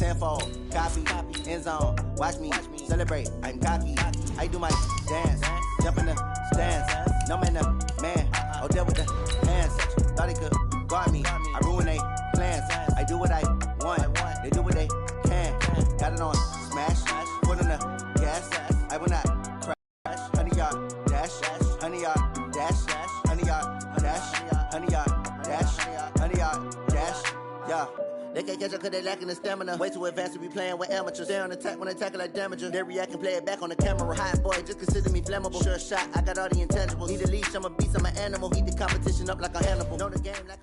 tenfold, copy, end zone, watch me celebrate, I'm cocky, I do my dance, jump in the stands, no man the man, oh there with the hands, thought he could guard me, I ruin they plans, I do what I want, they do what they can, got it on smash, put on the gas, I will not crash, 100 yard dash, 100 yard dash, 100 yard dash, 100 yard dash, 100 yard dash, yeah. They can't catch up cause they lacking the stamina. Way too advanced to be playing with amateurs. They on attack when they tackle like damager. They react and play it back on the camera. Hot boy, just consider me flammable. Sure shot, I got all the intangibles. Need a leash, I'm a beast, I'm an animal. Heat the competition up like a Hannibal. Know the game like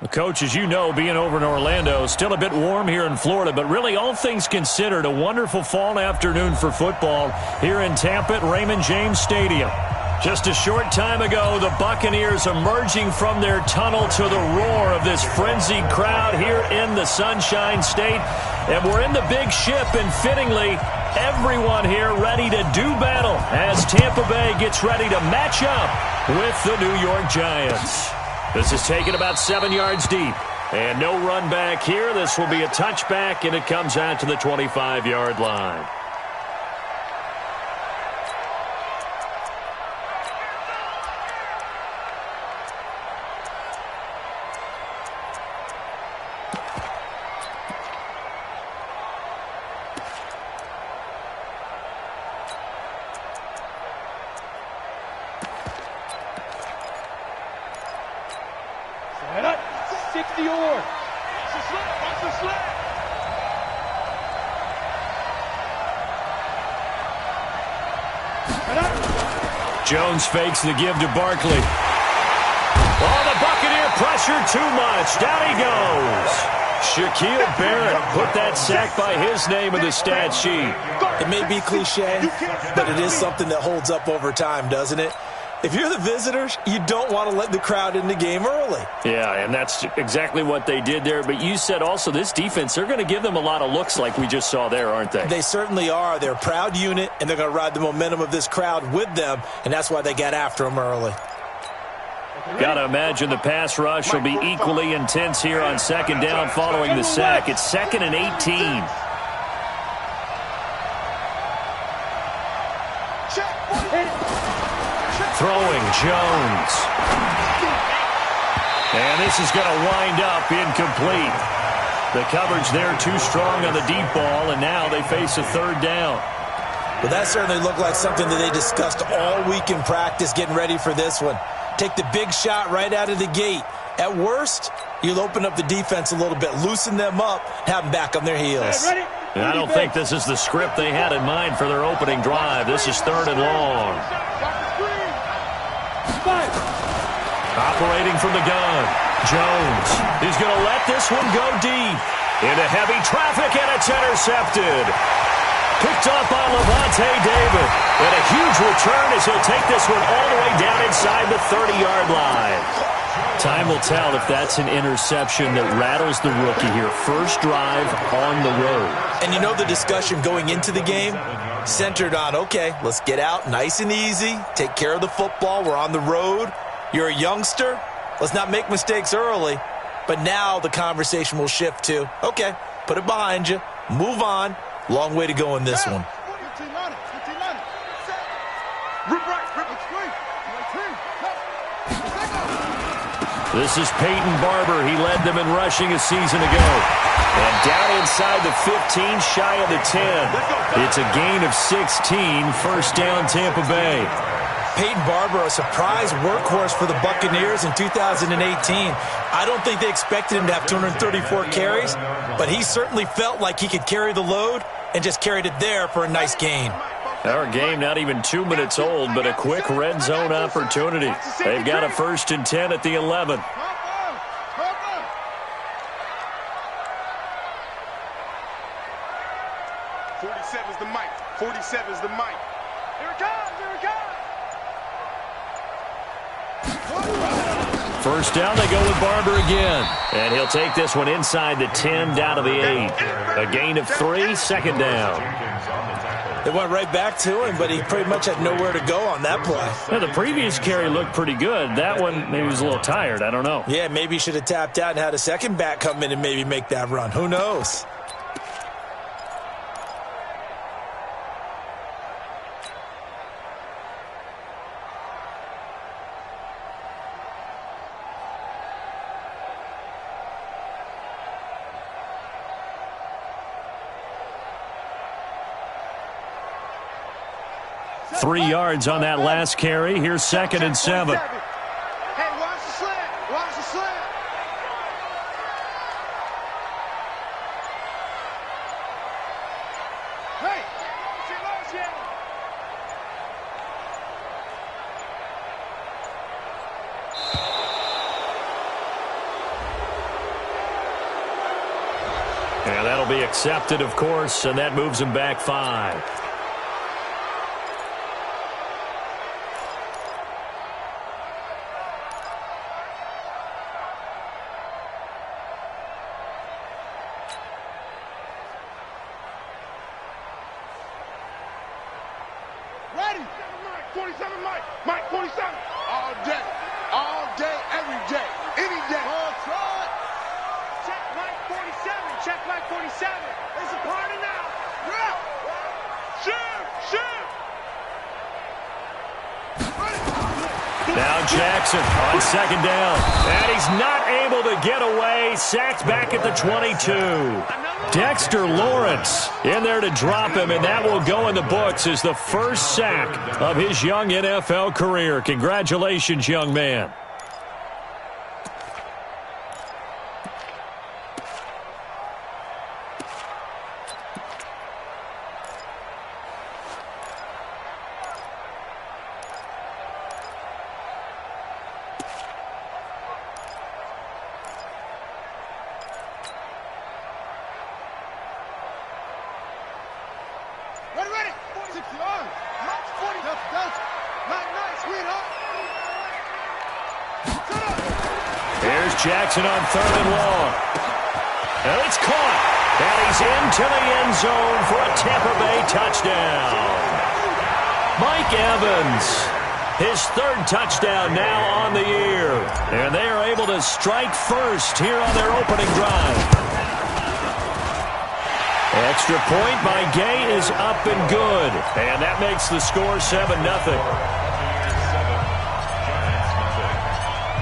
a... Coach, as you know, being over in Orlando, still a bit warm here in Florida, but really all things considered, a wonderful fall afternoon for football here in Tampa at Raymond James Stadium. Just a short time ago, the Buccaneers emerging from their tunnel to the roar of this frenzied crowd here in the Sunshine State. And we're in the big ship, and fittingly, everyone here ready to do battle as Tampa Bay gets ready to match up with the New York Giants. This is taken about 7 yards deep. And no run back here. This will be a touchback, and it comes out to the 25-yard line. Jones fakes the give to Barkley. Oh, the Buccaneer pressure too much. Down he goes. Shaquille Barrett put that sack by his name in the stat sheet. It may be cliche, but it is something that holds up over time, doesn't it? If you're the visitors, you don't want to let the crowd in the game early. Yeah, and that's exactly what they did there. But you said also this defense, they're going to give them a lot of looks like we just saw there, aren't they? They certainly are. They're a proud unit, and they're going to ride the momentum of this crowd with them, and that's why they got after them early. Got to imagine the pass rush will be equally intense here on second down following the sack. It's 2nd and 18. Throwing Jones. And this is going to wind up incomplete. The coverage there too strong on the deep ball, and now they face a third down. Well, that certainly looked like something that they discussed all week in practice getting ready for this one. Take the big shot right out of the gate. At worst, you'll open up the defense a little bit, loosen them up, have them back on their heels. And I don't think this is the script they had in mind for their opening drive. This is 3rd and long. Operating from the gun, Jones. He's going to let this one go deep. Into heavy traffic, and it's intercepted. Picked up by Levante David. And a huge return as he'll take this one all the way down inside the 30-yard line. Time will tell if that's an interception that rattles the rookie here. First drive on the road. And you know the discussion going into the game? Centered on, okay, let's get out nice and easy, take care of the football, we're on the road. You're a youngster, let's not make mistakes early. But now the conversation will shift to, okay, put it behind you, move on. Long way to go in this one. This is Peyton Barber. He led them in rushing a season ago. And down inside the 15, shy of the 10. It's a gain of 16, first down Tampa Bay. Peyton Barber, a surprise workhorse for the Buccaneers in 2018. I don't think they expected him to have 234 carries, but he certainly felt like he could carry the load and just carried it there for a nice gain. Our game not even 2 minutes old, but a quick red zone opportunity. They've got a 1st and 10 at the 11. Is the mic. 47 is the mic. Here it comes, here it comes. First down, they go with Barber again. And he'll take this one inside the 10, down to the 8. A gain of 3, second down. It went right back to him, but he pretty much had nowhere to go on that play. Yeah, the previous carry looked pretty good. That one, maybe he was a little tired. I don't know. Yeah, maybe he should have tapped out and had a second back come in and maybe make that run. Who knows? Three yards on that last carry. Here's 2nd and 7. Hey, watch the slant. Watch the slant. Hey, And that'll be accepted, of course, and that moves him back 5. ready. 47, Mike. Mike, 47. All day, every day, any day. Check Mike 47. Check Mike 47. It's a party now. Yeah. Shoot. Now Jackson on 2nd down. And he's not able to get away. Sacked back at the 22. Dexter Lawrence in there to drop him, and that will go in the books as the first sack of his young NFL career. Congratulations, young man. Ready. 6 yards. Mike 40. Mike, nice, sweetheart. Here's Jackson on 3rd and long. And it's caught. And he's into the end zone for a Tampa Bay touchdown. Mike Evans, his 3rd touchdown now on the year. And they are able to strike first here on their opening drive. Extra point by Gay is up and good. And that makes the score 7-0.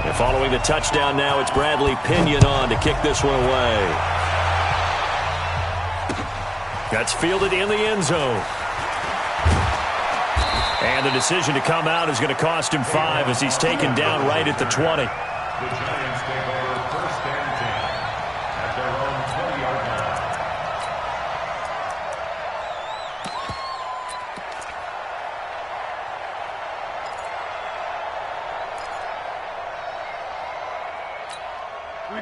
And following the touchdown now, it's Bradley Pinion on to kick this one away. That's fielded in the end zone. And the decision to come out is going to cost him 5 as he's taken down right at the 20.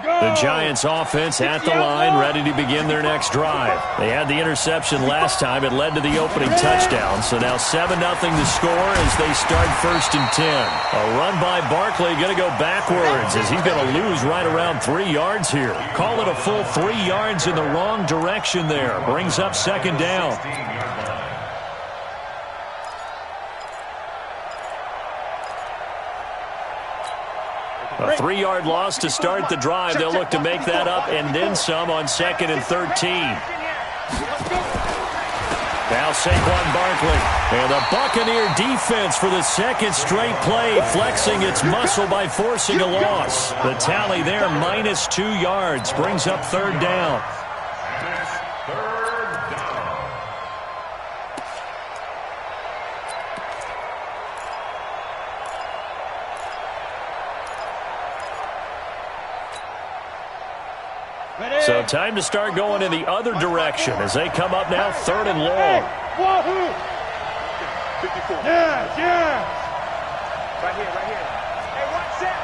The Giants offense at the line, ready to begin their next drive. They had the interception last time. It led to the opening touchdown. So now 7-0 to score as they start 1st and 10. A run by Barkley going to go backwards as he's going to lose right around 3 yards here. Call it a full 3 yards in the wrong direction there. Brings up 2nd down. A 3-yard loss to start the drive. They'll look to make that up and then some on 2nd and 13. Now Saquon Barkley. And the Buccaneer defense for the 2nd straight play, flexing its muscle by forcing a loss. The tally there, -2 yards, brings up 3rd down. So time to start going in the other direction as they come up now 3rd and long. 54. Yeah. Right here. Hey, watch that.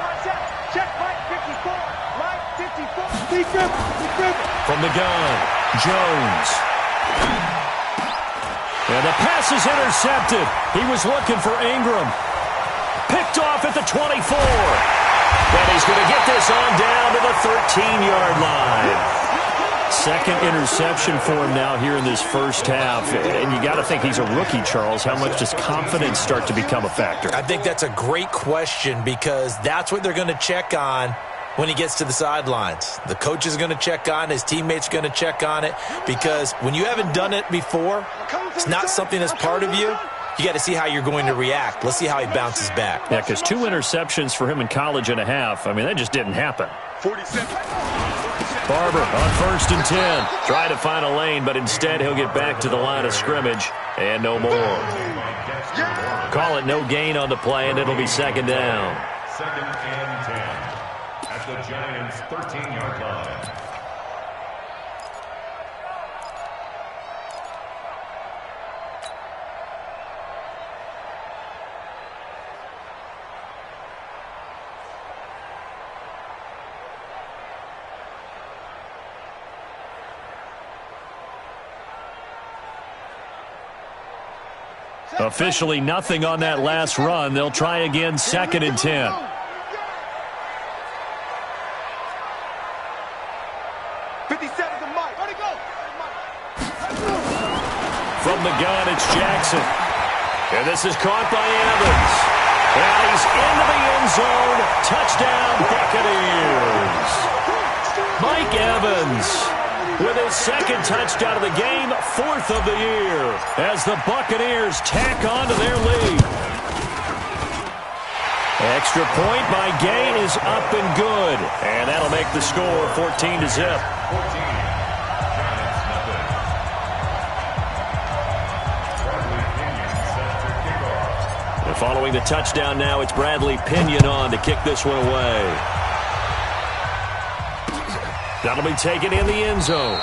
Check Mike 54. Mike 54. From the gun, Jones. And the pass is intercepted. He was looking for Ingram. Picked off at the 24. And he's going to get this on down to the 13-yard line. second interception for him now here in this first half. And you got to think he's a rookie, Charles. How much does confidence start to become a factor? I think that's a great question because that's what they're going to check on when he gets to the sidelines. The coach is going to check on, his teammates are going to check on it, because when you haven't done it before, it's not something that's part of you. You got to see how you're going to react. Let's see how he bounces back. Yeah, because 2 interceptions for him in college and a half, I mean, that just didn't happen. 47. Barber on 1st and 10. Try to find a lane, but instead he'll get back to the line of scrimmage and no more. Call it no gain on the play, and it'll be 2nd down. 2nd and 10 at the Giants' 13-yard line. Officially nothing on that last run. They'll try again, 2nd and 10. From the gun, it's Jackson. And this is caught by Evans. And he's into the end zone. Touchdown, Buccaneers. Mike Evans with his 2nd touchdown of the game, 4th of the year, as the Buccaneers tack on to their lead. Extra point by Gain is up and good. And that'll make the score 14-0. Following the touchdown now, it's Bradley Pinion on to kick this one away. That'll be taken in the end zone.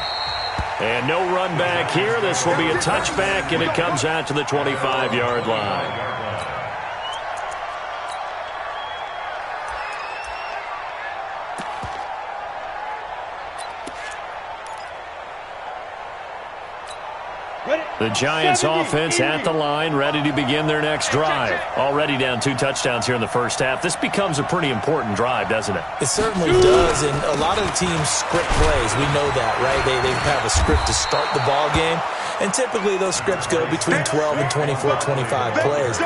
And no run back here. This will be a touchback, and it comes out to the 25-yard line. The Giants offense at the line, ready to begin their next drive. Already down 2 touchdowns here in the first half. This becomes a pretty important drive, doesn't it? It certainly does, and a lot of the teams script plays. We know that, right? They have a script to start the ball game, and typically those scripts go between 12 and 24, 25 plays.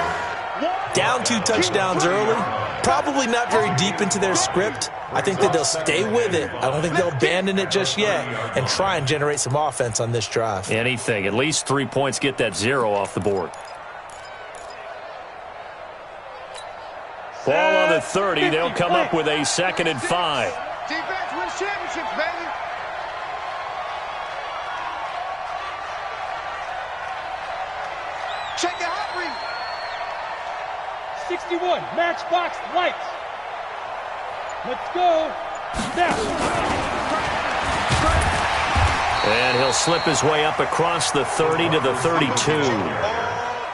Down 2 touchdowns early, probably not very deep into their script. I think that they'll stay with it. I don't think they'll abandon it just yet and try and generate some offense on this drive. Anything. At least 3 points, get that 0 off the board. Ball on the 30. They'll come up with a 2nd and 5. Defense wins championships, baby. Check your hot read. 61, matchbox lights. Let's go. Now. And he'll slip his way up across the 30 to the 32.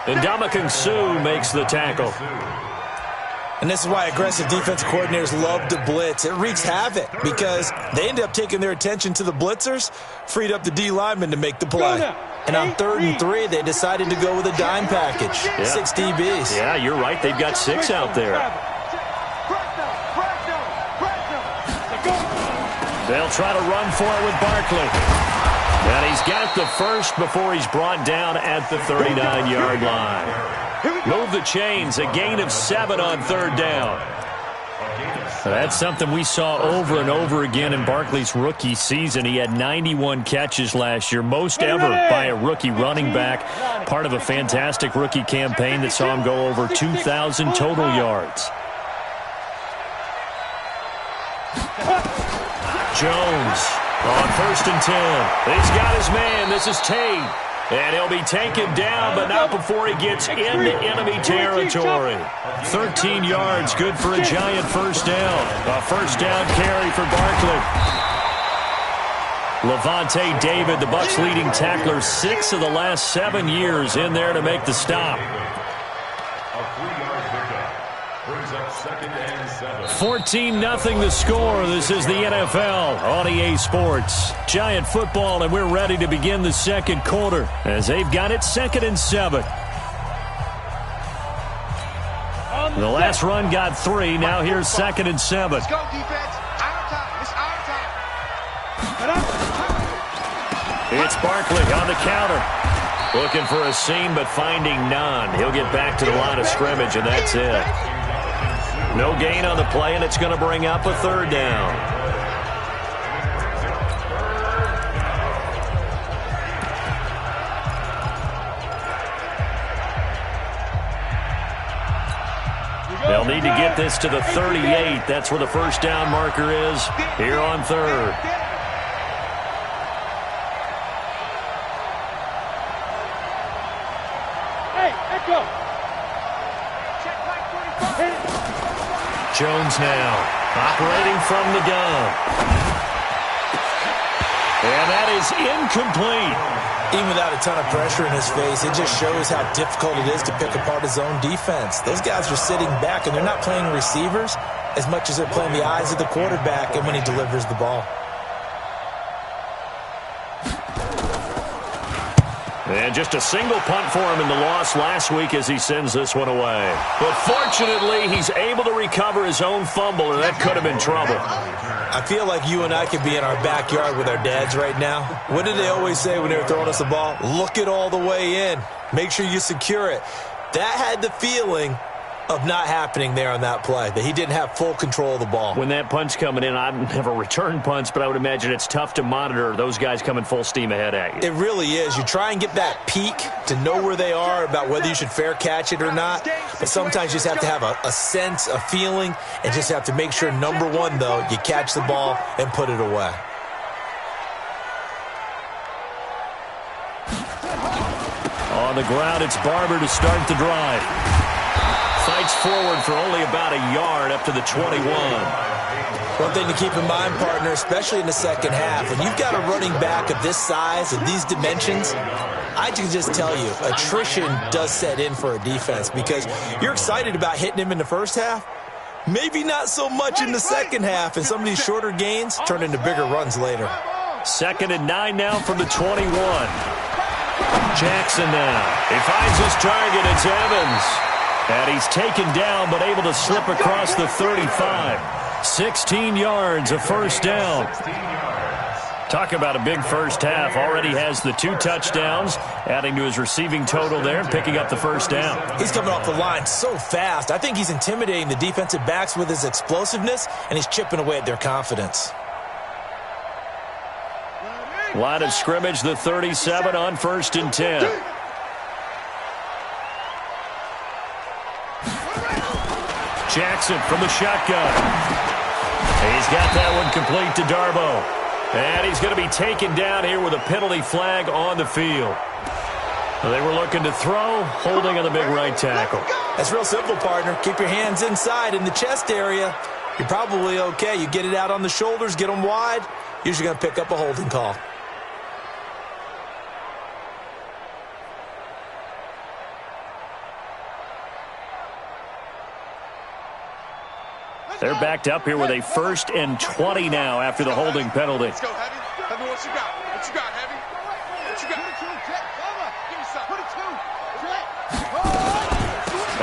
And Ndamukong Suh makes the tackle. And this is why aggressive defensive coordinators love to blitz. It wreaks havoc because they end up taking their attention to the blitzers, freed up the D lineman to make the play. And on 3rd and 3, they decided to go with a dime package, 6 DBs. Yeah, you're right. They've got 6 out there. They'll try to run for it with Barkley. And he's got the first before he's brought down at the 39-yard line. Move the chains, a gain of 7 on 3rd down. That's something we saw over and over again in Barkley's rookie season. He had 91 catches last year, most ever by a rookie running back. Part of a fantastic rookie campaign that saw him go over 2,000 total yards. Jones on 1st and 10. He's got his man. This is Tate. And he'll be taken down, but not before he gets into enemy territory. 13 yards, good for a Giant first down. A first down carry for Barkley. Levante David, the Bucs' leading tackler, 6 of the last 7 years in there to make the stop. 14-0 the score. This is the NFL on EA Sports. Giant football, and we're ready to begin the second quarter as they've got it 2nd and 7. The last run got 3. Now here's 2nd and 7. Let's go, defense. Our time. It's our time. It's Barkley on the counter. Looking for a seam, but finding none. He'll get back to the line of scrimmage, and that's it. No gain on the play, and it's going to bring up a third down. They'll need to get this to the 38. That's where the first down marker is here on third. Jones now operating from the gun. And that is incomplete. Even without a ton of pressure in his face, it just shows how difficult it is to pick apart his own defense. Those guys are sitting back, and they're not playing receivers as much as they're playing the eyes of the quarterback and when he delivers the ball. And just a single punt for him in the loss last week as he sends this one away. But fortunately, he's able to recover his own fumble, and that could have been trouble. I feel like you and I could be in our backyard with our dads right now. What did they always say when they were throwing us the ball? Look it all the way in. Make sure you secure it. That had the feeling of not happening there on that play, that he didn't have full control of the ball. When that punt's coming in, I've never returned punts, but I would imagine it's tough to monitor those guys coming full steam ahead at you. It really is. You try and get that peek to know where they are about whether you should fair catch it or not, but sometimes you just have to have a sense, a feeling, and just have to make sure, number one, though, you catch the ball and put it away. On the ground, it's Barber to start the drive. Fights forward for only about a yard up to the 21. One thing to keep in mind, partner, especially in the second half, when you've got a running back of this size and these dimensions, I can just tell you, attrition does set in for a defense because you're excited about hitting him in the first half. Maybe not so much in the second half, and some of these shorter gains turn into bigger runs later. 2nd and 9 now from the 21. Jackson now. He finds his target. It's Evans. And he's taken down, but able to slip across the 35. 16 yards, a first down. Talk about a big first half. Already has the 2 touchdowns, adding to his receiving total there and picking up the first down. He's coming off the line so fast. I think he's intimidating the defensive backs with his explosiveness, and he's chipping away at their confidence. Line of scrimmage, the 37 on 1st and 10. Jackson from the shotgun. He's got that one complete to Darbo. And he's going to be taken down here with a penalty flag on the field. They were looking to throw, holding on the big right tackle. That's real simple, partner. Keep your hands inside in the chest area. You're probably okay. You get it out on the shoulders, get them wide, usually going to pick up a holding call. They're backed up here with a 1st and 20 now after the holding penalty. Let's go, Heavy. Heavy, what you got? What you got, Heavy? What you got? Give me something.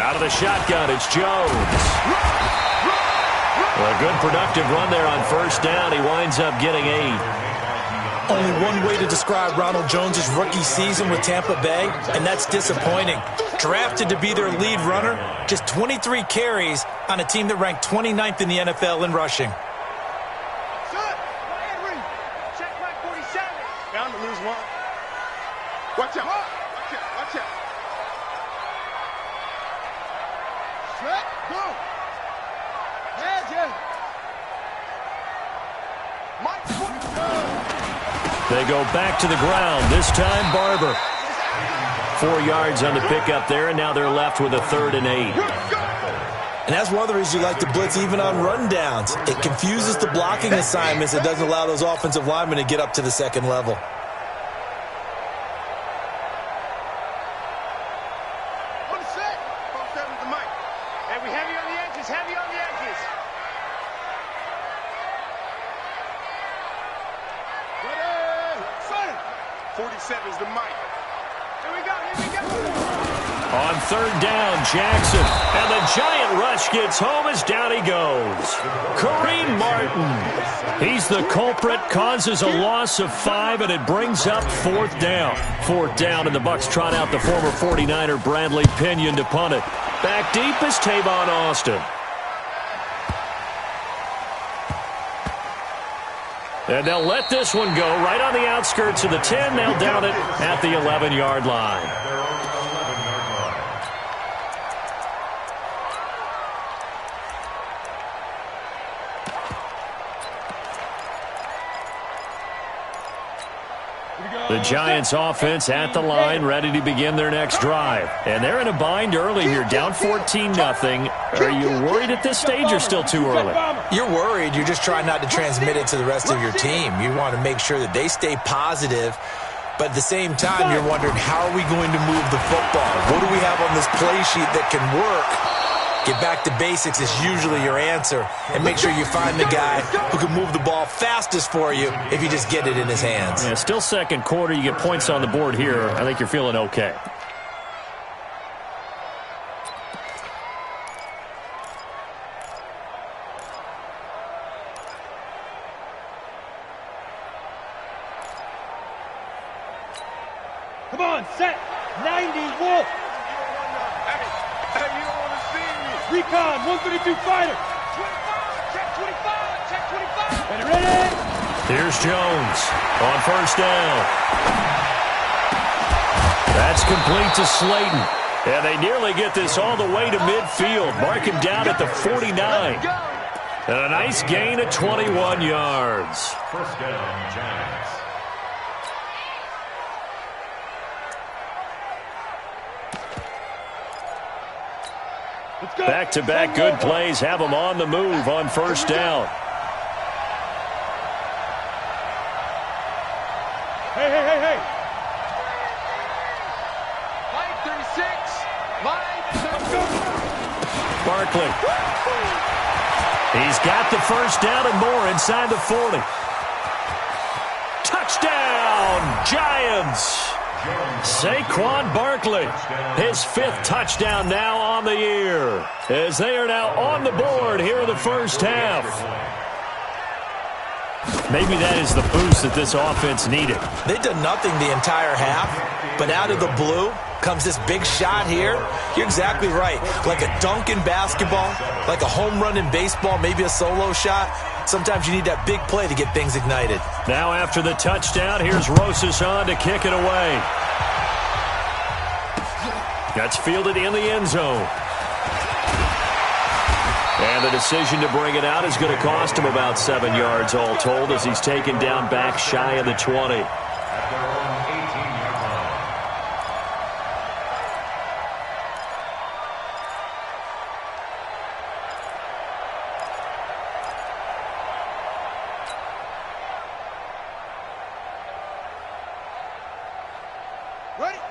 Out of the shotgun, it's Jones. Well, a good productive run there on 1st down. He winds up getting 8. Only one way to describe Ronald Jones' rookie season with Tampa Bay, and that's disappointing. Drafted to be their lead runner, just 23 carries on a team that ranked 29th in the NFL in rushing. Check back 47. Down to lose one. Watch out. Watch out. Watch out. Straight. Go. Mike. They go back to the ground. This time, Barber. 4 yards on the pickup there, and now they're left with a 3rd and 8. And that's one of the reasons you like to blitz even on rundowns. It confuses the blocking assignments. It doesn't allow those offensive linemen to get up to the second level. On the set. Folks, that with the mic. Hey, we heavy on the edges. Heavy on the edges. 47's the mic. Here we go, here we go. On 3rd down, Jackson. And the Giant that rush gets home as down he goes. Kareem Martin. He's the culprit, causes a loss of 5, and it brings up 4th down. 4th down, and the Bucs trot out the former 49er Bradley Pinion to punt it. Back deep is Tavon Austin. And they'll let this one go right on the outskirts of the 10. They'll down it at the 11-yard line. The Giants offense at the line, ready to begin their next drive. And they're in a bind early here, down 14-0. Are you worried at this stage or still too early? You're worried. You're just trying not to transmit it to the rest of your team. You want to make sure that they stay positive. But at the same time, you're wondering, how are we going to move the football? What do we have on this play sheet that can work? Get back to basics is usually your answer. And make sure you find the guy who can move the ball fastest for you if you just get it in his hands. Yeah, still second quarter. You get points on the board here. I think you're feeling okay. Come on, set. 90, Wolf. Hey, you don't want to see me. Recon, 132 fighter. 25, check 25, check 25. Ready, ready. Here's Jones on 1st down. That's complete to Slayton. And they nearly get this all the way to midfield. Mark him down at the 49. And a nice gain of 21 yards. 1st down, Giants. Back-to-back good plays have them on the move on 1st down. Hey. Mike 36. Mike. Barkley. He's got the 1st down and more inside the 40. Touchdown, Giants. Saquon Barkley, his 5th touchdown now on the year, as they are now on the board here in the 1st half. Maybe that is the boost that this offense needed. They've done nothing the entire half, but out of the blue comes this big shot here. You're exactly right. Like a dunk in basketball, like a home run in baseball, maybe a solo shot. Sometimes you need that big play to get things ignited. Now after the touchdown, here's Rosas on to kick it away. That's fielded in the end zone. And the decision to bring it out is going to cost him about 7 yards all told, as he's taken down back shy of the 20.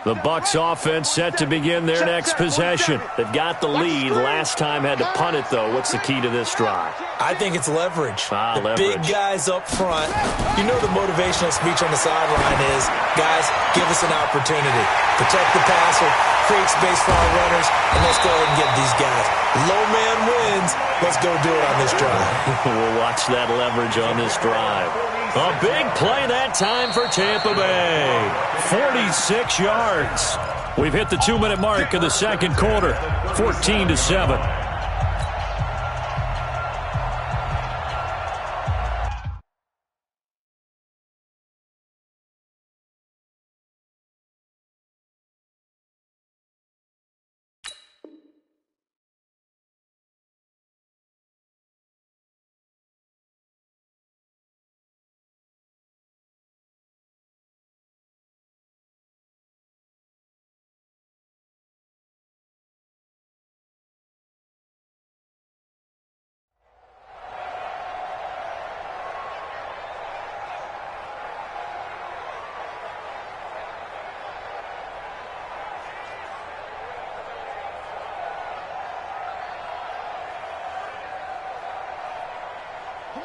The Bucs offense set to begin their next possession. They've got the lead. Last time had to punt it, though. What's the key to this drive? I think it's leverage. The Leverage. big guys up front. You know the motivational speech on the sideline is, guys, give us an opportunity. Protect the passer, create space for our runners, and let's go ahead and get these guys. Low man wins. Let's go do it on this drive. We'll watch that leverage on this drive. A big play that time for Tampa Bay. 46 yards. We've hit the 2-minute mark of the second quarter. 14-7.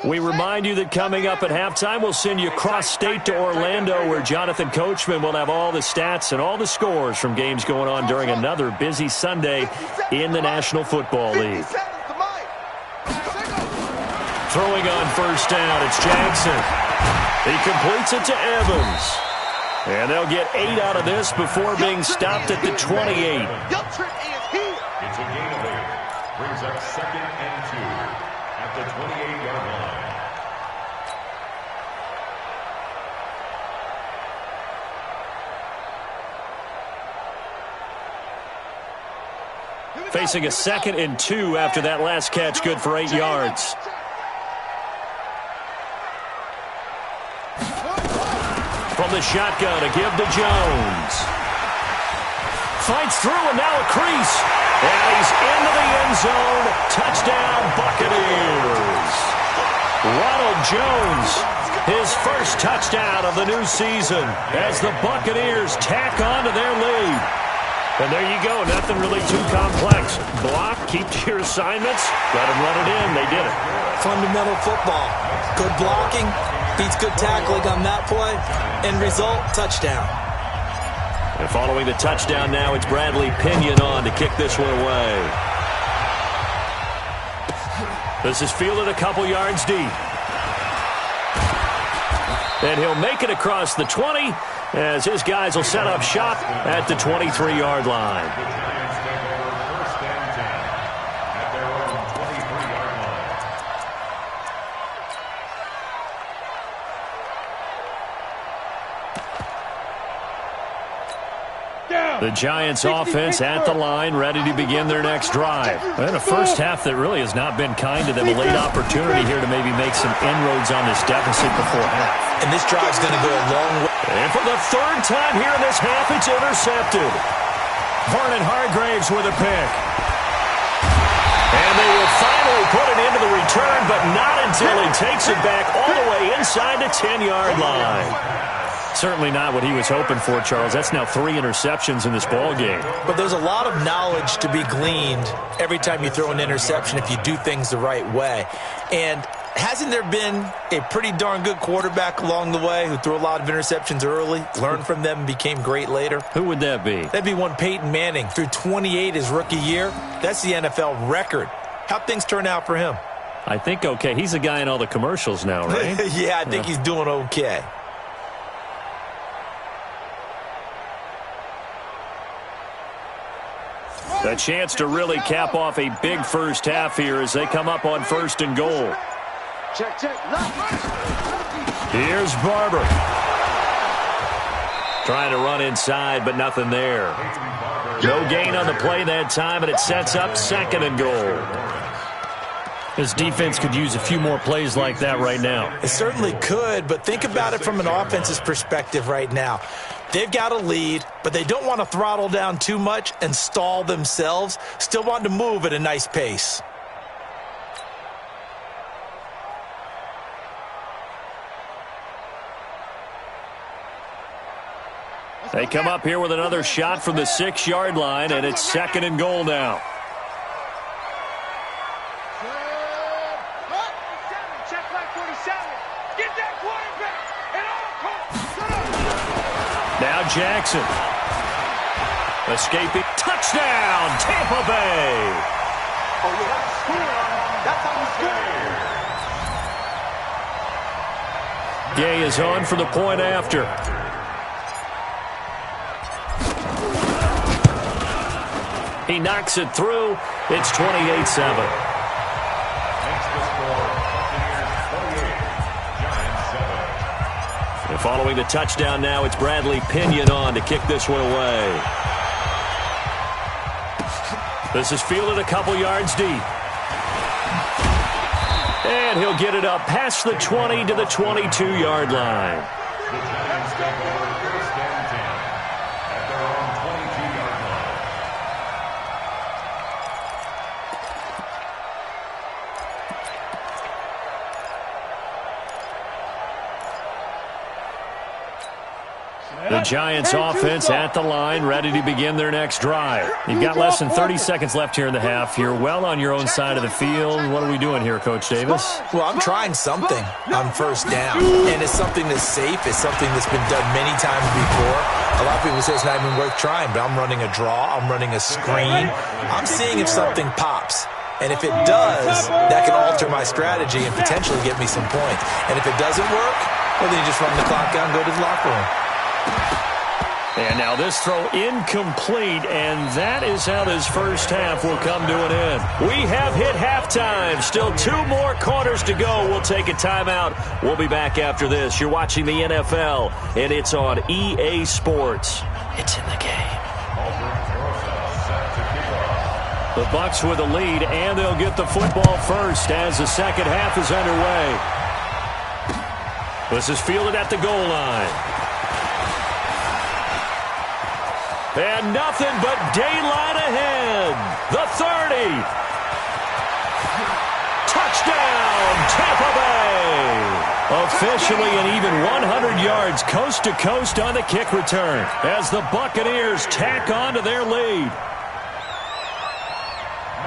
We remind you that coming up at halftime, we'll send you cross-state to Orlando, where Jonathan Coachman will have all the stats and all the scores from games going on during another busy Sunday in the National Football League. Throwing on first down, it's Jackson. He completes it to Evans. And they'll get 8 out of this before being stopped at the 28. It's a gain of 8. Brings up 2nd and 2 at the 28-yard line. Facing a 2nd and 2 after that last catch, good for 8 yards. From the shotgun, a give to Jones. Fights through, and now a crease. And he's into the end zone. Touchdown, Buccaneers. Ronald Jones, his first touchdown of the new season as the Buccaneers tack on to their lead. And there you go, nothing really too complex. Block, keep to your assignments, let them run it in. They did it. Fundamental football. Good blocking, beats good tackling on that play. End result, touchdown. And following the touchdown now, it's Bradley Pinion on to kick this one away. This is fielded a couple yards deep. And he'll make it across the 20 as his guys will set up shop at the 23-yard line. The Giants take over 1st and 10 at their own 23-yard line. The Giants offense at the line, ready to begin their next drive. And a first half that really has not been kind to them. A late opportunity here to maybe make some inroads on this deficit before half. And this drive's going to go a long way. And for the 3rd time here in this half, it's intercepted. Vernon Hargraves with a pick. And they will finally put it into the return, but not until he takes it back all the way inside the 10-yard line. Certainly not what he was hoping for, Charles. That's now 3 interceptions in this ball game. But there's a lot of knowledge to be gleaned every time you throw an interception if you do things the right way. And hasn't there been a pretty darn good quarterback along the way who threw a lot of interceptions early, learned from them, and became great later? Who would that be? That'd be one Peyton Manning. Threw 28 his rookie year. That's the NFL record. How'd things turn out for him? I think okay. He's a guy in all the commercials now, right? Yeah, I think he's doing okay. A chance to really cap off a big first half here as they come up on 1st and goal. Check. Here's Barber. Trying to run inside, but nothing there. No gain on the play that time, and it sets up 2nd and goal. His defense could use a few more plays like that right now. It certainly could, but think about it from an offense's perspective right now. They've got a lead, but they don't want to throttle down too much and stall themselves. Still want to move at a nice pace. They come up here with another shot from the 6-yard line, and it's 2nd and goal now. Check like 47. Get that quarterback at all costs. Now Jackson. Escaping. Touchdown, Tampa Bay. Oh, yeah, that's scoring. That's how you score. Gay is on for the point after. He knocks it through. It's 28-7. And following the touchdown now, it's Bradley Pinion on to kick this one away. This is fielded a couple yards deep. And he'll get it up past the 20 to the 22-yard line. The Giants take over 1st and 10 at their own 22-yard line. The Giants offense at the line, ready to begin their next drive. You've got less than 30 seconds left here in the half. You're well on your own side of the field. What are we doing here, Coach Davis? Well, I'm trying something on first down, and it's something that's safe. It's something that's been done many times before. A lot of people say it's not even worth trying, but I'm running a draw. I'm running a screen. I'm seeing if something pops. And if it does, that can alter my strategy and potentially get me some points. And if it doesn't work, well, then you just run the clock down and go to the locker room. And now this throw incomplete, and that is how this first half will come to an end. We have hit halftime. Still 2 more quarters to go. We'll take a timeout. We'll be back after this. You're watching the NFL, and it's on EA Sports. It's in the game. The Bucs with a lead, and they'll get the football first as the second half is underway. This is fielded at the goal line. And nothing but daylight ahead. The 30. Touchdown, Tampa Bay. Officially an even 100 yards coast to coast on the kick return as the Buccaneers tack on to their lead.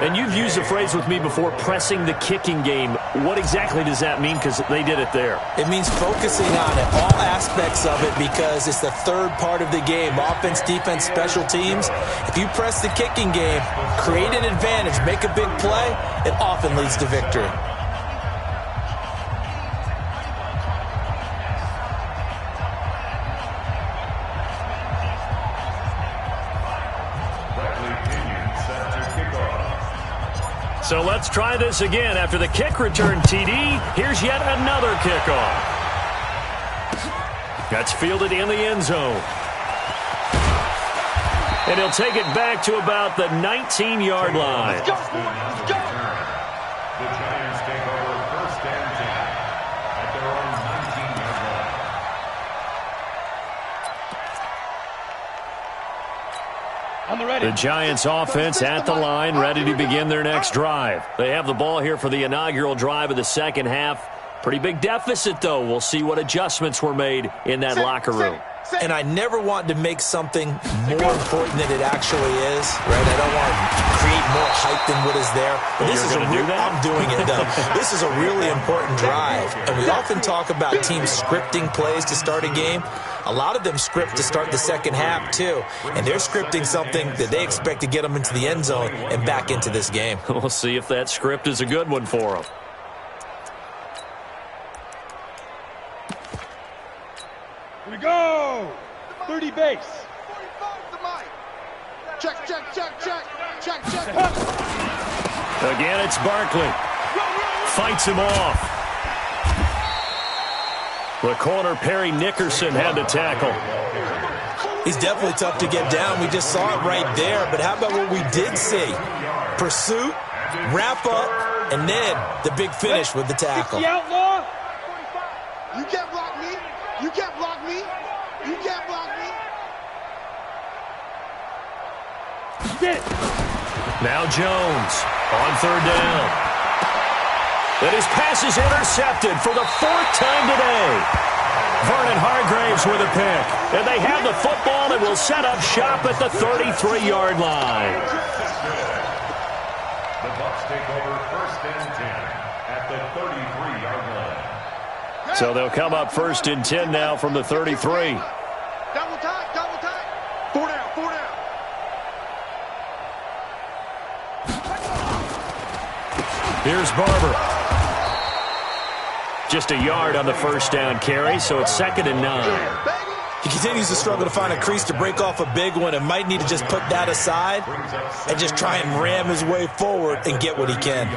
And you've used the phrase with me before, pressing the kicking game. What exactly does that mean? Because they did it there. It means focusing on it, all aspects of it, because it's the third part of the game. Offense, defense, special teams. If you press the kicking game, create an advantage, make a big play, it often leads to victory. So let's try this again. After the kick return TD, here's yet another kickoff. That's fielded in the end zone. And he'll take it back to about the 19-yard line. Let's go. The Giants take over first and 10 at their own 19-yard line. The Giants offense at the line, ready to begin their next drive. They have the ball here for the inaugural drive of the second half. Pretty big deficit, though. We'll see what adjustments were made in that locker room. And I never want to make something more important than it actually is, right? I don't want to create more hype than what is there. But this is I'm doing it, though. This is a really important drive. And we often talk about teams scripting plays to start a game. A lot of them script to start the second half, too. And they're scripting something that they expect to get them into the end zone and back into this game. We'll see if that script is a good one for them. Here we go. 30 base. Check. Again, it's Barkley. Fights him off. The corner, Perry Nickerson, had the tackle. He's definitely tough to get down. We just saw it right there. But how about what we did see? Pursuit, wrap up, and then the big finish with the tackle. The outlaw. You can't block me. You can't block me. You can't block me. Get. Now Jones on third down. And his pass is intercepted for the 4th time today. Vernon Hargraves with a pick. And they have the football and will set up shop at the 33-yard line. The Bucs take over first and 10 at the 33-yard line. So they'll come up first and 10 now from the 33. Double time. 4 down. Here's Barber. Just a yard on the first down carry, so it's 2nd and 9. He continues to struggle to find a crease to break off a big one and might need to just put that aside and just try and ram his way forward and get what he can.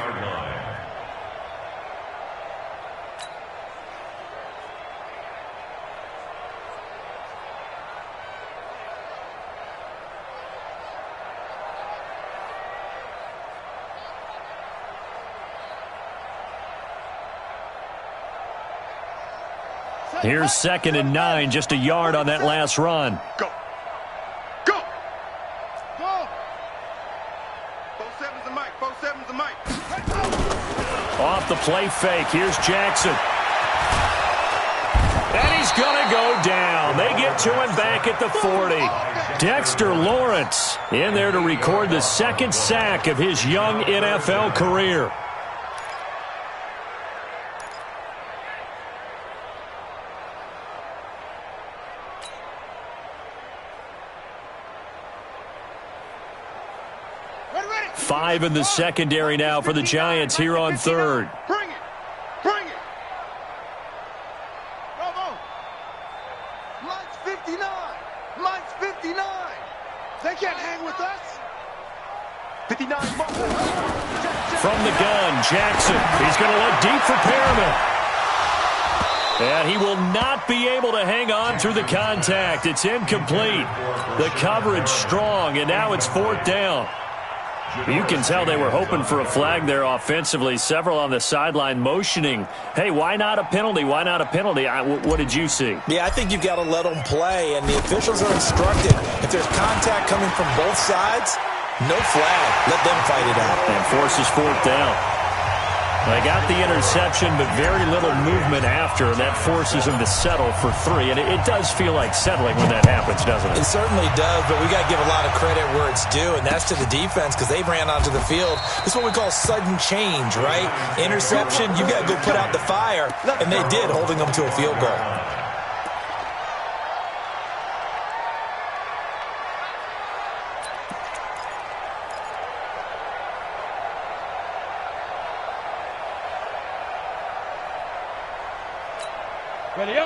Here's 2nd and 9, just a yard on that last run. Go. 4-7's the mic. 4-7's the mic. Off the play fake, here's Jackson. And he's going to go down. They get to him back at the 40. Dexter Lawrence in there to record the second sack of his young NFL career. Five in the secondary now for the Giants here on third. Bring it. Bring it. Go. Mike's 59. Mike's 59. They can't hang with us. 59. From the gun, Jackson. He's going to look deep for Perriman. And he will not be able to hang on through the contact. It's incomplete. The coverage strong, and now it's fourth down. You can tell they were hoping for a flag there offensively. Several on the sideline motioning, hey, why not a penalty? Why not a penalty? What did you see? Yeah, I think you've got to let them play, and the officials are instructed. If there's contact coming from both sides, no flag. Let them fight it out. And forces fourth down. They got the interception, but very little movement after, and that forces them to settle for 3. And it does feel like settling when that happens, doesn't it? It certainly does, but we got to give a lot of credit where it's due, and that's to the defense because they ran onto the field. This is what we call sudden change, right? Interception, you got to go put out the fire, and they did, holding them to a field goal.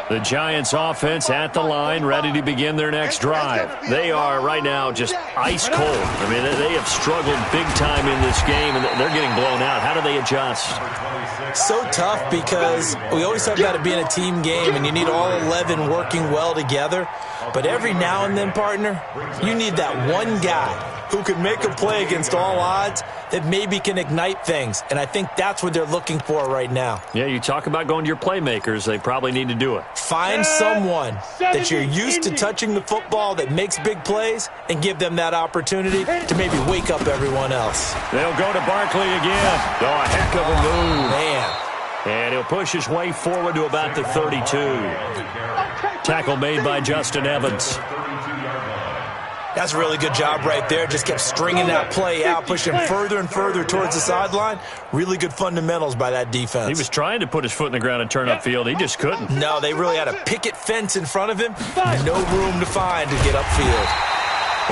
The Giants offense at the line, ready to begin their next drive. They are right now just ice cold. I mean, they have struggled big time in this game, and they're getting blown out. How do they adjust? So tough because we always talk about it being a team game, and you need all 11 working well together. But every now and then, partner, you need that one guy who can make a play against all odds that maybe can ignite things. And I think that's what they're looking for right now. Yeah, you talk about going to your playmakers. They probably need to do it. Find someone that you're used to touching the football that makes big plays and give them that opportunity to maybe wake up everyone else. They'll go to Barkley again. Oh, a heck of a move. Man. And he'll push his way forward to about the 32. Tackle made by Justin Evans. That's a really good job right there. Just kept stringing that play out, pushing further and further towards the sideline. Really good fundamentals by that defense. He was trying to put his foot in the ground and turn upfield. He just couldn't. No, they really had a picket fence in front of him. No room to find to get upfield.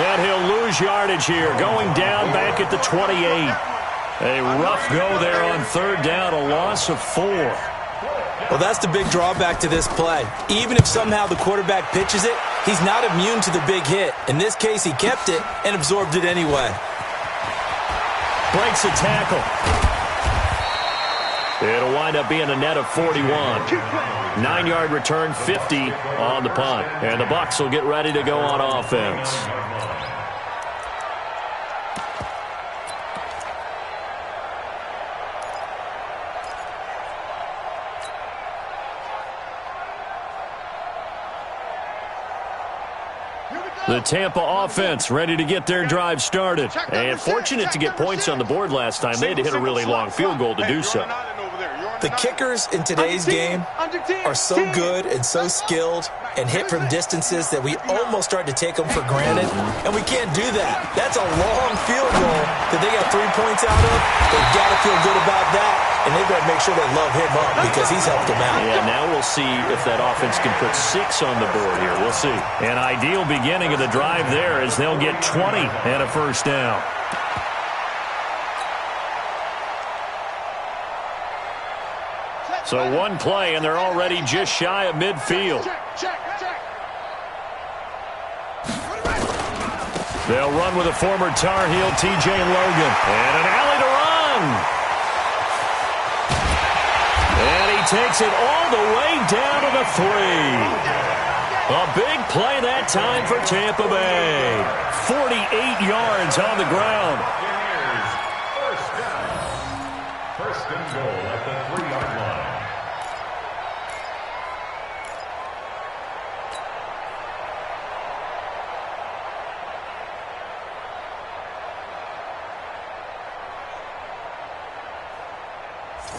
And he'll lose yardage here, going down back at the 28. A rough go there on third down, a loss of 4. Well, that's the big drawback to this play. Even if somehow the quarterback pitches it, he's not immune to the big hit. In this case, he kept it and absorbed it anyway. Breaks a tackle. It'll wind up being a net of 41. 9-yard return, 50 on the punt. And the Bucs will get ready to go on offense. The Tampa offense ready to get their drive started. And fortunate to get points on the board last time. They had to hit a really long field goal to do so. The kickers in today's game are so good and so skilled and hit from distances that we almost start to take them for granted, and we can't do that. That's a long field goal that they got 3 points out of. They've got to feel good about that, and they've got to make sure they love him up because he's helped them out. Yeah, now we'll see if that offense can put 6 on the board here. We'll see. An ideal beginning of the drive there as they'll get 20 and a first down. So one play, and they're already just shy of midfield. They'll run with a former Tar Heel, T.J. Logan. And an alley to run. And he takes it all the way down to the 3. A big play that time for Tampa Bay. 48 yards on the ground. First and goal at the 3-yard line.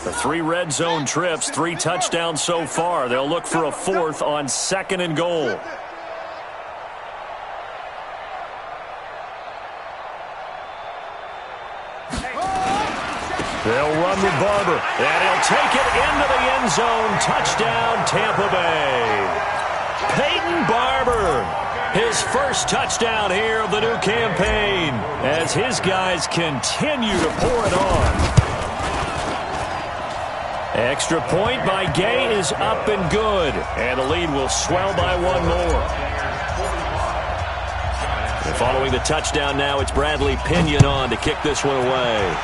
The 3 red zone trips, 3 touchdowns so far. They'll look for a 4th on 2nd and goal. They'll run with Barber, and he'll take it into the end zone. Touchdown, Tampa Bay. Peyton Barber, his first touchdown here of the new campaign, as his guys continue to pour it on. Extra point by Gay is up and good, and the lead will swell by one more. And following the touchdown now, it's Bradley Pinion on to kick this one away.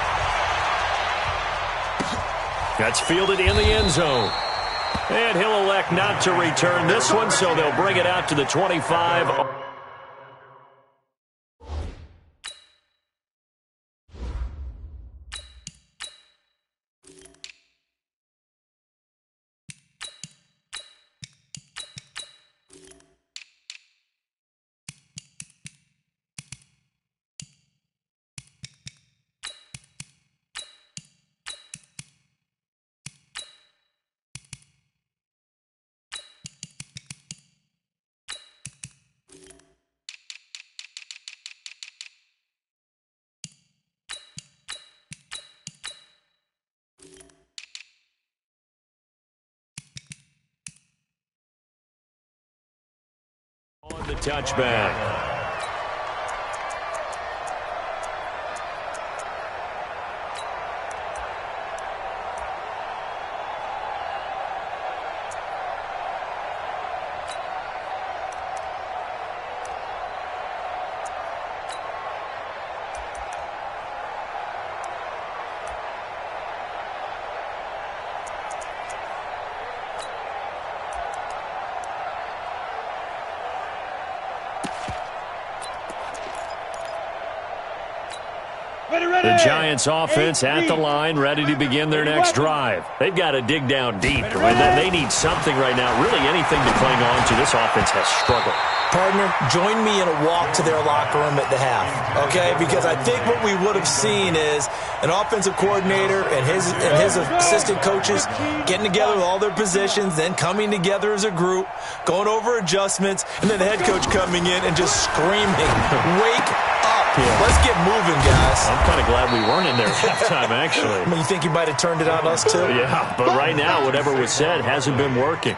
That's fielded in the end zone. And he'll elect not to return this one, so they'll bring it out to the 25. On the touchback. The Giants offense at the line, ready to begin their next drive. They've got to dig down deep. They need something right now, really anything to cling on to. This offense has struggled. Partner, join me in a walk to their locker room at the half, okay? Because I think what we would have seen is an offensive coordinator and his assistant coaches getting together with all their positions, then coming together as a group, going over adjustments, and then the head coach coming in and just screaming, "Wake up. Yeah. Let's get moving, guys." I'm kind of glad we weren't in there at halftime, actually. I mean, you think you might have turned it on us, too? Yeah, but right now, whatever was said hasn't been working.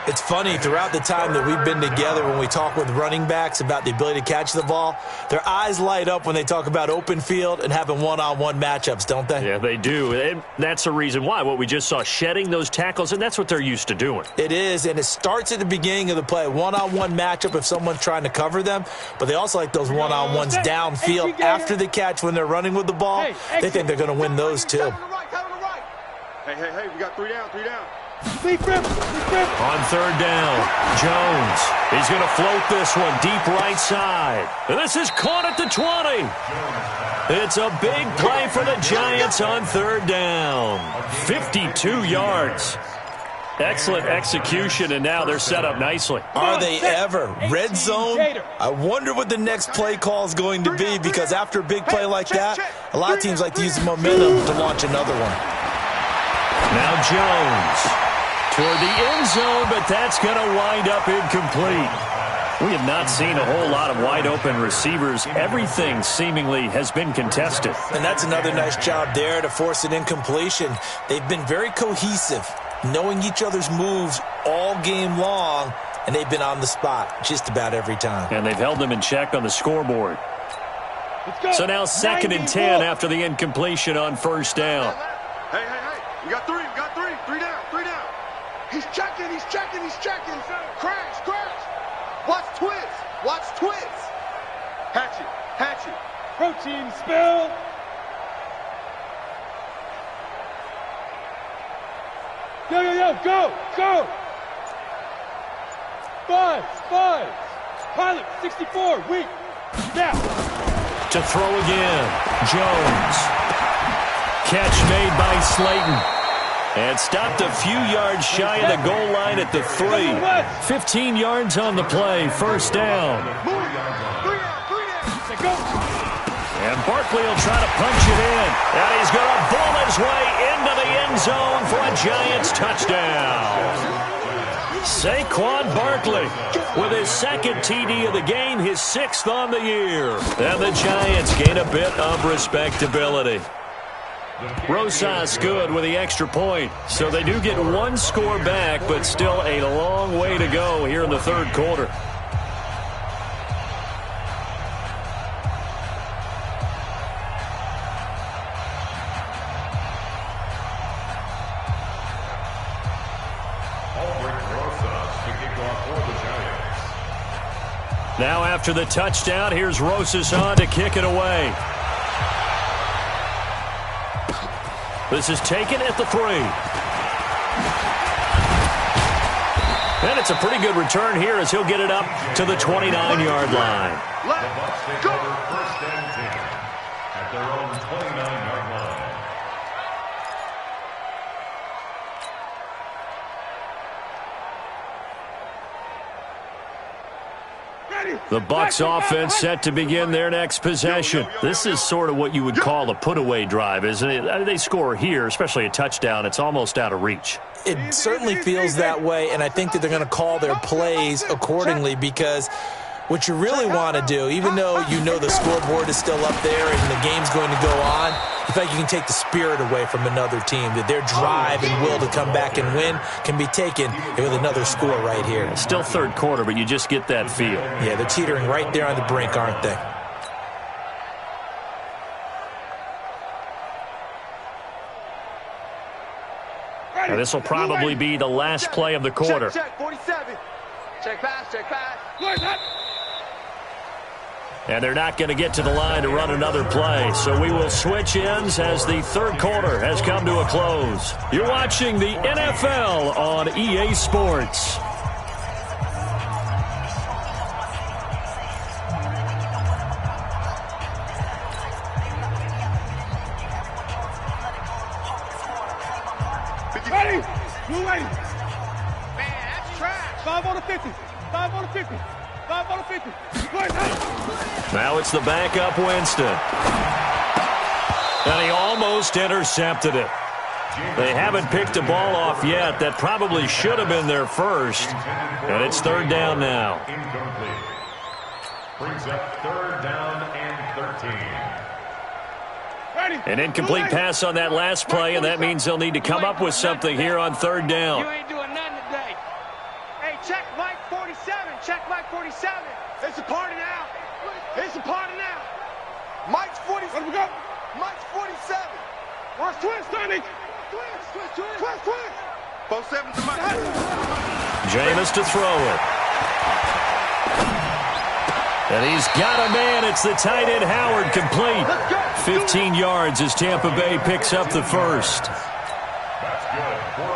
It's funny, throughout the time that we've been together, when we talk with running backs about the ability to catch the ball, their eyes light up when they talk about open field and having one-on-one matchups, don't they? Yeah, they do. And that's the reason why. What we just saw, shedding those tackles, and that's what they're used to doing. It is, and it starts at the beginning of the play. One-on-one matchup if someone's trying to cover them, but they also like those one-on-ones downfield after the catch when they're running with the ball. They think they're going to win those, too. Hey, we got three down. On third down, Jones. He's going to float this one deep right side. And this is caught at the 20. It's a big play for the Giants on third down. 52 yards. Excellent execution, and now they're set up nicely. Are they ever? Red zone? I wonder what the next play call is going to be, because after a big play like that, a lot of teams like to use the momentum to launch another one. Now Jones toward the end zone, but that's going to wind up incomplete. We have not seen a whole lot of wide-open receivers. Everything seemingly has been contested. And that's another nice job there to force an incompletion. They've been very cohesive, knowing each other's moves all game long, and they've been on the spot just about every time. And they've held them in check on the scoreboard. So now 2nd and 10 after the incompletion on first down. Hey. We got three. Three down. He's checking. Crash. Watch twist. Hatchet. Protein spill. Go. Five. Pilot, 64, weak. Now. To throw again, Jones. Catch made by Slayton. And stopped a few yards shy of the goal line at the 3. 15 yards on the play, first down. And Barkley will try to punch it in. And he's going to ball his way into the end zone for a Giants touchdown. Saquon Barkley with his 2nd TD of the game, his 6th on the year. And the Giants gain a bit of respectability. Rosas good with the extra point. So they do get one score back, but still a long way to go here in the third quarter. Now after the touchdown, here's Rosas on to kick it away. This is taken at the 3. And it's a pretty good return here as he'll get it up to the 29-yard line. Let's go. First and 10 at their own 29-yard line. The Bucs offense set to begin their next possession. This is sort of what you would call a put-away drive, isn't it? They score here, especially a touchdown. It's almost out of reach. It certainly feels that way, and I think that they're going to call their plays accordingly because what you really want to do, even though you know the scoreboard is still up there and the game's going to go on, in fact, you can take the spirit away from another team, that their drive and will to come back and win can be taken with another score right here. It's still third quarter, but you just get that feel. Yeah, they're teetering right there on the brink, aren't they? And this will probably be the last play of the quarter. Check, 47. Check pass, check pass. And they're not going to get to the line to run another play. So we will switch ends as the third quarter has come to a close. You're watching the NFL on EA Sports. Ready? Blue lady. Man, that's trash. 5 on the 50. 5 on the 50. 5 on the 50. Now it's the backup Winston. And he almost intercepted it. They haven't picked a ball off yet. That probably should have been their first. And it's third down now. Incomplete. Brings up third down and 13. An incomplete pass on that last play, and that means they'll need to come up with something here on third down. You ain't doing nothing today. Hey, check Mike 47. Check Mike 47. It's a party now. It's a party now. Mike's 47. Let him go. Mike's 47. Where's Twins, Tony? Twins. 47 to Mike. Jameis to throw it. And he's got a man. It's the tight end Howard, complete. 15 yards as Tampa Bay picks up the first.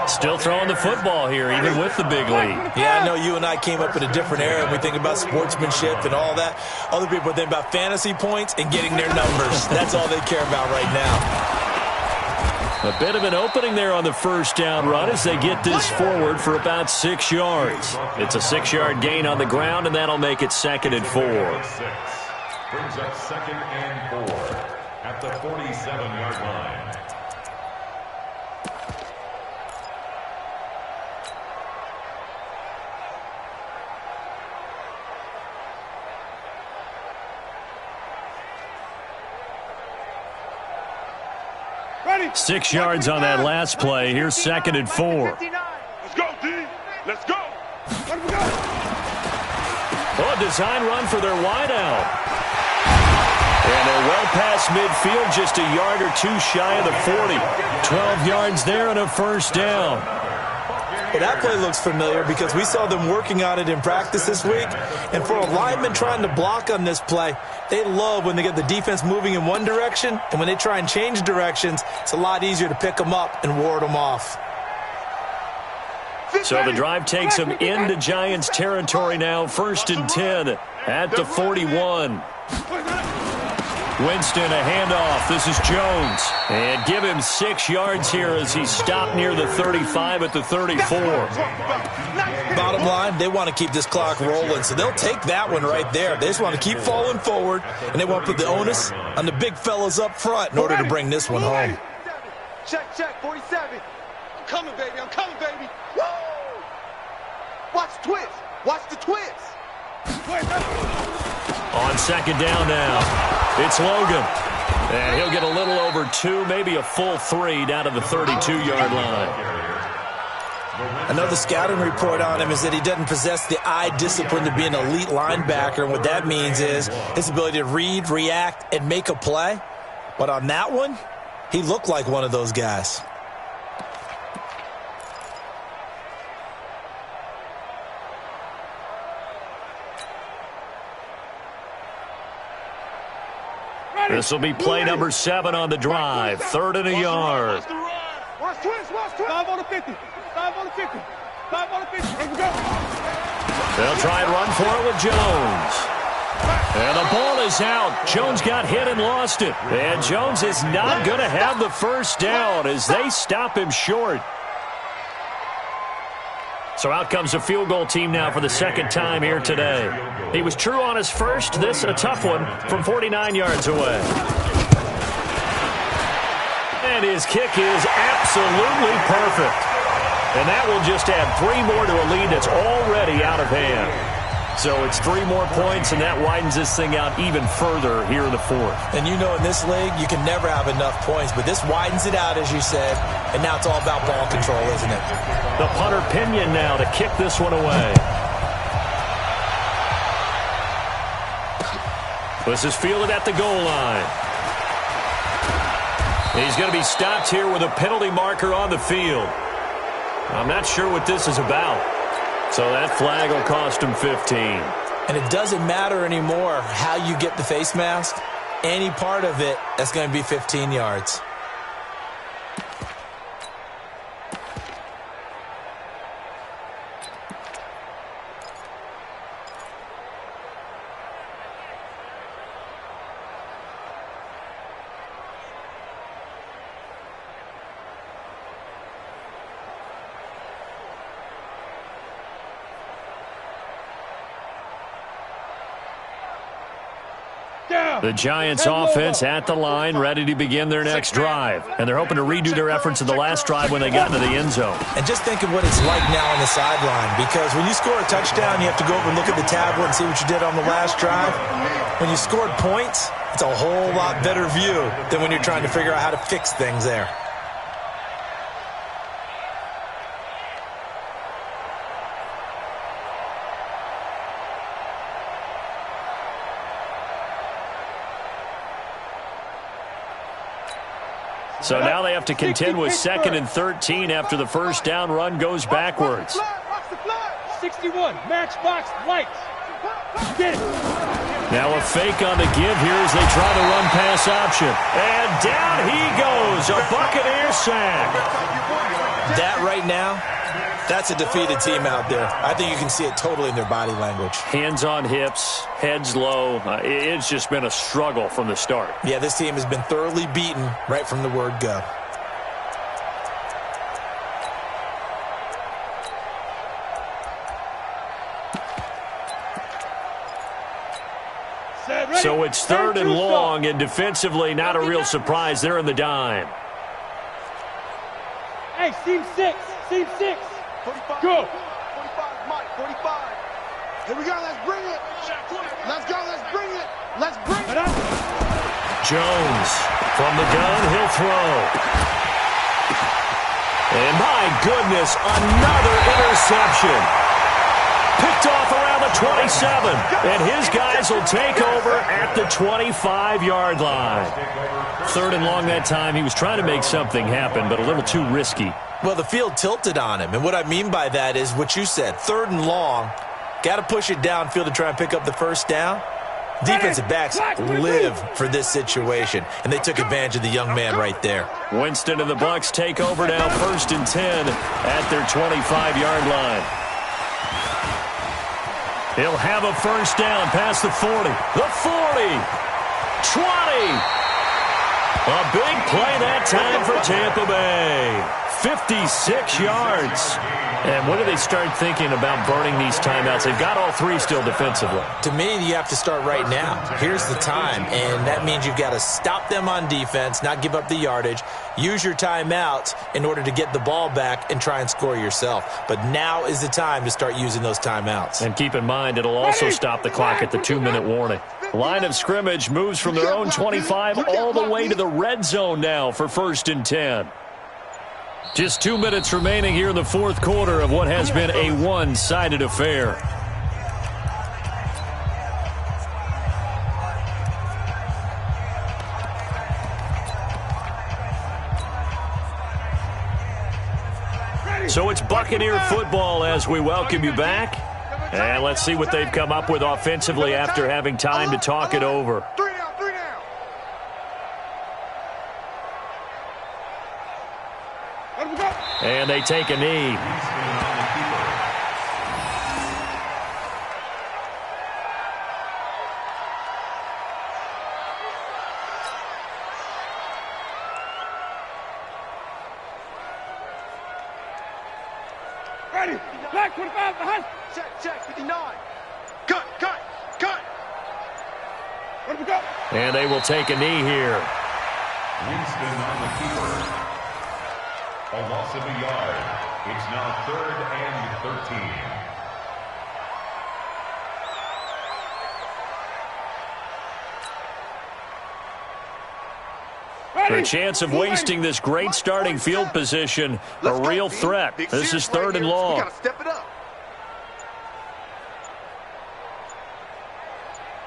Still throwing the football here, even with the big lead. Yeah, I know you and I came up in a different era, and we think about sportsmanship and all that. Other people think about fantasy points and getting their numbers. That's all they care about right now. A bit of an opening there on the first down run as they get this forward for about 6 yards. It's a 6-yard gain on the ground, and that'll make it 2nd and 4. Brings up 2nd and 4 at the 47-yard line. Ready? 6 yards on that last play. Here's 2nd and 4. Let's go, D. Let's go. Let him go. Oh, a design run for their wideout. And they're well past midfield, just a yard or two shy of the 40. 12 yards there and a first down. Well, that play looks familiar because we saw them working on it in practice this week. And for a lineman trying to block on this play, they love when they get the defense moving in one direction. And when they try and change directions, it's a lot easier to pick them up and ward them off. So the drive takes them into Giants territory now. 1st and 10 at the 41. Winston, a handoff. This is Jones. And give him 6 yards here as he stopped near the 35 at the 34. Bottom line, they want to keep this clock rolling, so they'll take that one right there. They just want to keep falling forward, and they want to put the onus on the big fellas up front in order to bring this one home. Check, 47. I'm coming, baby. I'm coming, baby. Woo! Watch the twins. Watch the twins. On 2nd down now, it's Logan. And he'll get a little over 2, maybe a full 3 down to the 32-yard line. I know the scouting report on him is that he doesn't possess the eye discipline to be an elite linebacker, and what that means is his ability to read, react, and make a play. But on that one, he looked like one of those guys. This will be play number 7 on the drive. 3rd and a yard. Watch twist, watch twist. 5 on the 50. 5 on the 50. 5 on the 50. Here we go. They'll try and run for it with Jones. And the ball is out. Jones got hit and lost it. And Jones is not going to have the first down as they stop him short. So out comes a field goal team now for the second time here today. He was true on his first. This a tough one from 49 yards away. And his kick is absolutely perfect. And that will just add 3 more to a lead that's already out of hand. So it's 3 more points, and that widens this thing out even further here in the 4th. And you know in this league, you can never have enough points, but this widens it out, as you said, and now it's all about ball control, isn't it? The punter Pinion now to kick this one away. This is fielded at the goal line. He's going to be stopped here with a penalty marker on the field. I'm not sure what this is about. So that flag will cost him 15. And it doesn't matter anymore how you get the face mask. Any part of it, that's going to be 15 yards. The Giants offense at the line, ready to begin their next drive. And they're hoping to redo their efforts in the last drive when they got into the end zone. And just think of what it's like now on the sideline, because when you score a touchdown, you have to go over and look at the tablet and see what you did on the last drive. When you scored points, it's a whole lot better view than when you're trying to figure out how to fix things there. So now they have to contend with 2nd and 13 after the first down run goes backwards. 61, matchbox lights. Get it. Now a fake on the give here as they try the run pass option. And down he goes, a Buccaneer sack. That right now, that's a defeated team out there. I think you can see it totally in their body language. Hands on hips, heads low. It's just been a struggle from the start. Yeah, this team has been thoroughly beaten right from the word go. So it's 3rd and long, and defensively not a real surprise. They're in the dime. Hey, seam 6. Seam 6. 45. Go. 45, Mike, 45. Here we go, let's bring it. Let's go, let's bring it. Let's bring it. Jones from the gun, he'll throw. And my goodness, another interception. Picked off around the 27. And his guys will take over at the 25-yard line. 3rd and long that time. He was trying to make something happen, but a little too risky. Well, the field tilted on him, and what I mean by that is what you said, 3rd and long, got to push it downfield to try and pick up the first down. Defensive backs live for this situation, and they took advantage of the young man right there. Winston and the Bucs take over now, 1st and 10 at their 25-yard line. He'll have a first down past the 40, the 40, 20. A big play that time for Tampa Bay. 56 yards. And when do they start thinking about burning these timeouts? They've got all three still defensively. To me, you have to start right now. Here's the time, and that means you've got to stop them on defense, not give up the yardage, use your timeouts in order to get the ball back and try and score yourself. But now is the time to start using those timeouts. And keep in mind, it'll also stop the clock at the 2-minute warning. Line of scrimmage moves from their own 25 all the way to the red zone now for 1st and 10. Just 2 minutes remaining here in the fourth quarter of what has been a one-sided affair. So it's Buccaneer football as we welcome you back. And let's see what they've come up with offensively after having time to talk it over. And they take a knee. Ready. Black 25 behind. Check, 59. Cut. Where do we go? And they will take a knee here. Winston on the keeper. A loss of a yard. It's now 3rd and 13. The chance of wasting this great starting field position, a real threat. This is 3rd and long. We gotta step it up.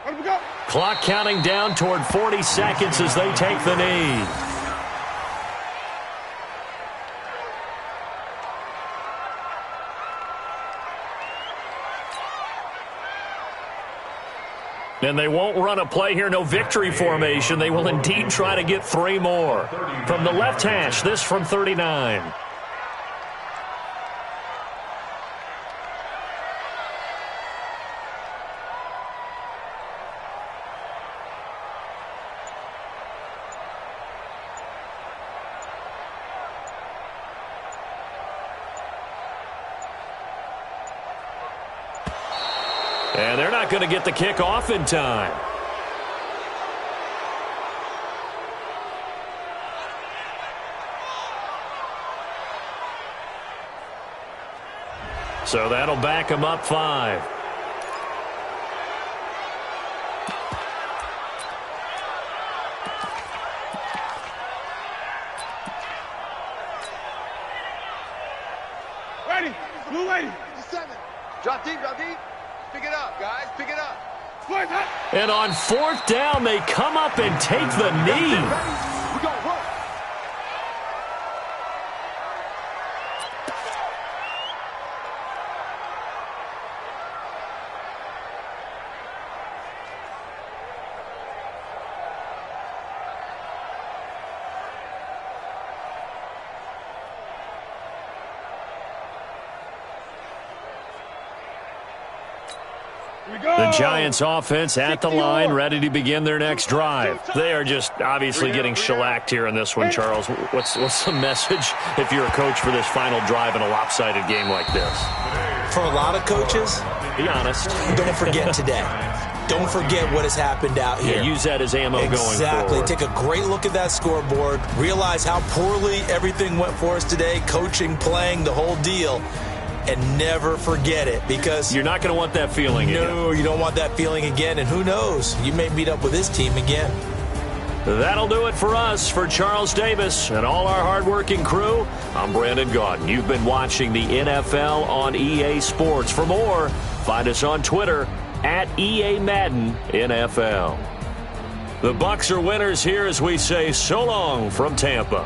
Where do we go? Clock counting down toward 40 seconds as they take the knee. And they won't run a play here, no victory formation. They will indeed try to get 3 more. From the left hash, this from 39. And they're not going to get the kick off in time. So that'll back them up 5. Ready. Blue lady. 7. Drop deep. Pick it up, guys. Pick it up. And on 4th down, they come up and take the knee. We gonna work. The Giants offense at the line, ready to begin their next drive. They are just obviously getting shellacked here in this one, Charles. What's the message if you're a coach for this final drive in a lopsided game like this? For a lot of coaches, be honest. Don't forget today. Don't forget what has happened out here. Yeah, use that as ammo going forward. Exactly. Take a great look at that scoreboard. Realize how poorly everything went for us today, coaching, playing, the whole deal. And never forget it, because you're not going to want that feeling again. No, you don't want that feeling again. And who knows? You may meet up with this team again. That'll do it for us. For Charles Davis and all our hardworking crew, I'm Brandon Gaudin. You've been watching the NFL on EA Sports. For more, find us on Twitter at EA Madden NFL. The Bucs are winners here as we say so long from Tampa.